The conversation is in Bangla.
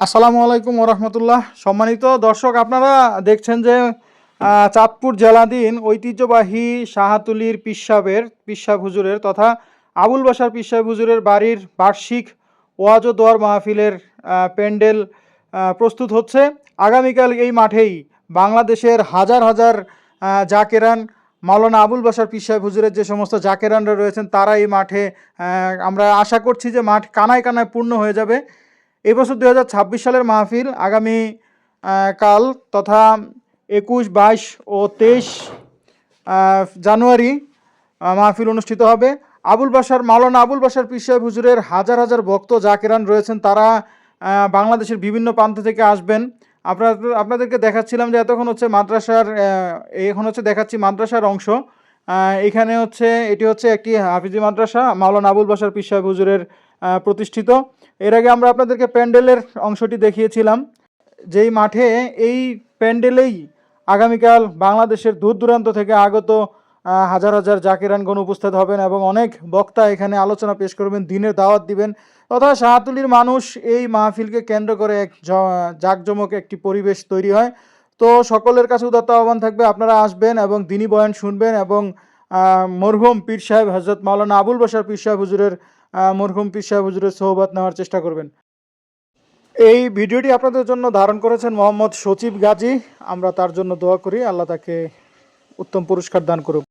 আসসালামু আলাইকুম ওরহমতুল্লাহ। সম্মানিত দর্শক, আপনারা দেখছেন যে চাঁদপুর জেলাধীন ঐতিহ্যবাহী শাহাতুলির পিসাব হুজুরের তথা আবুল বাশার পিসাব হুজুরের বাড়ির বার্ষিক ওয়াজ ও দোয়ার মাহফিলের প্যান্ডেল প্রস্তুত হচ্ছে। আগামীকাল এই মাঠেই বাংলাদেশের হাজার হাজার জাকেরান, মাওলানা আবুল বাশার পিসাব হুজুরের যে সমস্ত জাকেরানরা রয়েছেন তারা এই মাঠে, আমরা আশা করছি যে মাঠ কানায় কানায় পূর্ণ হয়ে যাবে। এবছর 2026 সালের মাহফিল আগামী কাল তথা 21, 22 ও 23 জানুয়ারি মাহফিল অনুষ্ঠিত হবে। মাওলানা আবুল বাশার পীর সাহেব হুজুরের হাজার হাজার ভক্ত জাকেরান রয়েছেন, তারা বাংলাদেশের বিভিন্ন প্রান্ত থেকে আসবেন। আপনাদেরকে দেখাচ্ছিলাম যে এতক্ষণ হচ্ছে মাদ্রাসার, এখন হচ্ছে দেখাচ্ছি মাদ্রাসার অংশ। এটি হচ্ছে একটি হাফিজি মাদ্রাসা, মাওলানা আবুল বাশার পীর সাহেব হুজুরের প্রতিষ্ঠিত। এর আগে আমরা আপনাদেরকে প্যান্ডেলের অংশটি দেখিয়েছিলাম। যেই মাঠে এই প্যান্ডেলেই আগামীকাল বাংলাদেশের দূর দূরান্ত থেকে আগত হাজার হাজার জাকিরানগণ উপস্থিত হবেন এবং অনেক বক্তা এখানে আলোচনা পেশ করবেন, দিনের দাওয়াত দিবেন তথা শাহাতুলির মানুষ এই মাহফিলকে কেন্দ্র করে এক জাঁকজমক একটি পরিবেশ তৈরি হয়। তো সকলের কাছে উদাত্ত আহ্বান থাকবে, আপনারা আসবেন এবং দিনী বয়ান শুনবেন এবং মরহুম পীর সাহেব হযরত মাওলানা আবুল বাশার পীর সাহেব হুজুরের মরহুম পীর সাহেব হুজুরের সোহবত নেওয়ার চেষ্টা করবেন। এই ভিডিওটি আপনাদের জন্য ধারণ করেছেন মোহাম্মদ সচিব গাজী। আমরা তার জন্য দোয়া করি, আল্লাহ তাকে উত্তম পুরস্কার দান করুক।